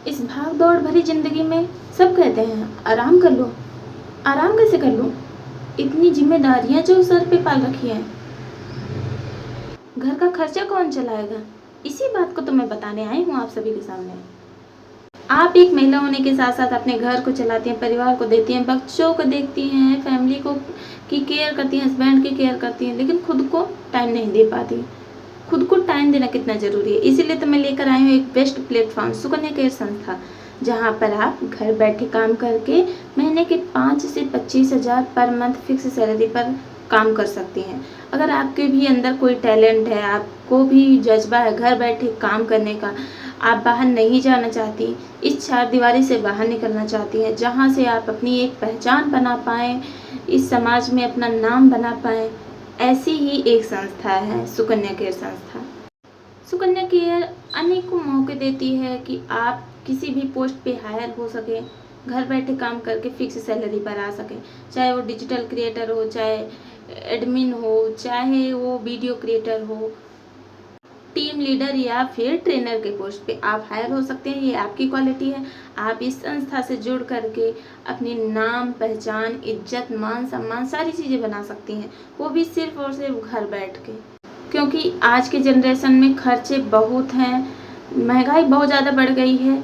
इस भाग दौड़ भरी जिंदगी में सब कहते हैं आराम कर लो। आराम कैसे कर लूं? इतनी जिम्मेदारियां जो सर पे पाल रखी हैं। घर का खर्चा कौन चलाएगा? इसी बात को तो मैं बताने आई हूँ आप सभी के सामने। आप एक महिला होने के साथ साथ अपने घर को चलाती हैं, परिवार को देती हैं, बच्चों को देखती हैं, फैमिली को की केयर करती हैं, हस्बैंड की केयर करती हैं, लेकिन खुद को टाइम नहीं दे पाती। खुद को टाइम देना कितना ज़रूरी है, इसीलिए तो मैं लेकर आई हूँ एक बेस्ट प्लेटफॉर्म सुकन्या केयर संस्था, जहाँ पर आप घर बैठे काम करके महीने के 5 से 25,000 पर मंथ फिक्स सैलरी पर काम कर सकती हैं। अगर आपके भी अंदर कोई टैलेंट है, आपको भी जज्बा है घर बैठे काम करने का, आप बाहर नहीं जाना चाहती, इस चार दीवारी से बाहर निकलना चाहती हैं, जहाँ से आप अपनी एक पहचान बना पाएँ, इस समाज में अपना नाम बना पाएँ, ऐसी ही एक संस्था है सुकन्या केयर संस्था। सुकन्या केयर अनेकों मौके देती है कि आप किसी भी पोस्ट पे हायर हो सके, घर बैठे काम करके फिक्स सैलरी पर आ सके, चाहे वो डिजिटल क्रिएटर हो, चाहे एडमिन हो, चाहे वो वीडियो क्रिएटर हो, टीम लीडर या फिर ट्रेनर के पोस्ट पे आप हायर हो सकते हैं। ये आपकी क्वालिटी है। आप इस संस्था से जुड़ करके अपनी नाम, पहचान, इज्जत, मान सम्मान सारी चीज़ें बना सकती हैं, वो भी सिर्फ और सिर्फ घर बैठ के। क्योंकि आज के जनरेशन में खर्चे बहुत हैं, महंगाई बहुत ज़्यादा बढ़ गई है,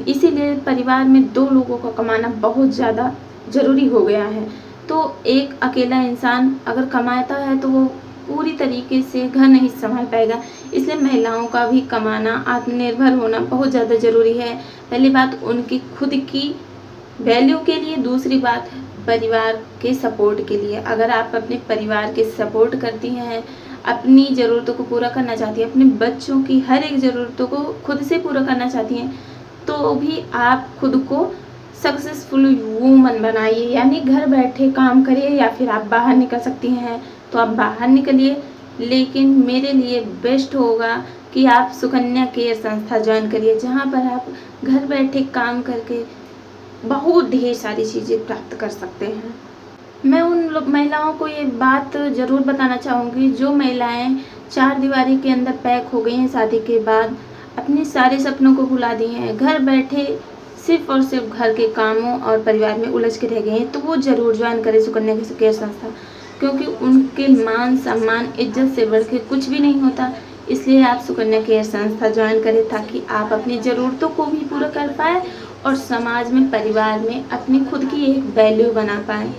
इसीलिए परिवार में 2 लोगों का कमाना बहुत ज़्यादा ज़रूरी हो गया है। तो एक अकेला इंसान अगर कमाता है तो वो पूरी तरीके से घर नहीं संभाल पाएगा, इसलिए महिलाओं का भी कमाना, आत्मनिर्भर होना बहुत ज़्यादा ज़रूरी है। पहली बात उनकी खुद की वैल्यू के लिए, दूसरी बात परिवार के सपोर्ट के लिए। अगर आप अपने परिवार के सपोर्ट करती हैं, अपनी ज़रूरतों को पूरा करना चाहती हैं, अपने बच्चों की हर एक ज़रूरतों को खुद से पूरा करना चाहती हैं, तो भी आप खुद को सक्सेसफुल वूमन बनाइए, यानी घर बैठे काम करिए, या फिर आप बाहर निकल सकती हैं तो आप बाहर निकलिए। लेकिन मेरे लिए बेस्ट होगा कि आप सुकन्या केयर संस्था ज्वाइन करिए, जहाँ पर आप घर बैठे काम करके बहुत ढेर सारी चीज़ें प्राप्त कर सकते हैं। मैं उन महिलाओं को ये बात ज़रूर बताना चाहूँगी जो महिलाएं 4 दीवारी के अंदर पैक हो गई हैं, शादी के बाद अपने सारे सपनों को भुला दिए हैं, घर बैठे सिर्फ और सिर्फ घर के कामों और परिवार में उलझ के रह गए हैं, तो वो ज़रूर ज्वाइन करें सुकन्या केयर संस्था, क्योंकि उनके मान सम्मान, इज्जत से बढ़ के कुछ भी नहीं होता। इसलिए आप सुकन्या केयर संस्था ज्वाइन करें ताकि आप अपनी ज़रूरतों को भी पूरा कर पाएँ और समाज में, परिवार में अपनी खुद की एक वैल्यू बना पाएँ।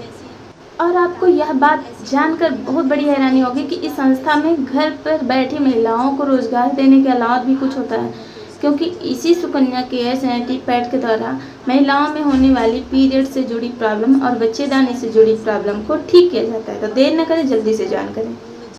और आपको यह बात जानकर बहुत बड़ी हैरानी होगी कि इस संस्था में घर पर बैठी महिलाओं को रोजगार देने के अलावा भी कुछ होता है, क्योंकि इसी सुकन्या केयर सैनिटरी पैड के द्वारा महिलाओं में होने वाली पीरियड से जुड़ी प्रॉब्लम और बच्चेदानी से जुड़ी प्रॉब्लम को ठीक किया जाता है। तो देर न करें, जल्दी से ज्वाइन करें।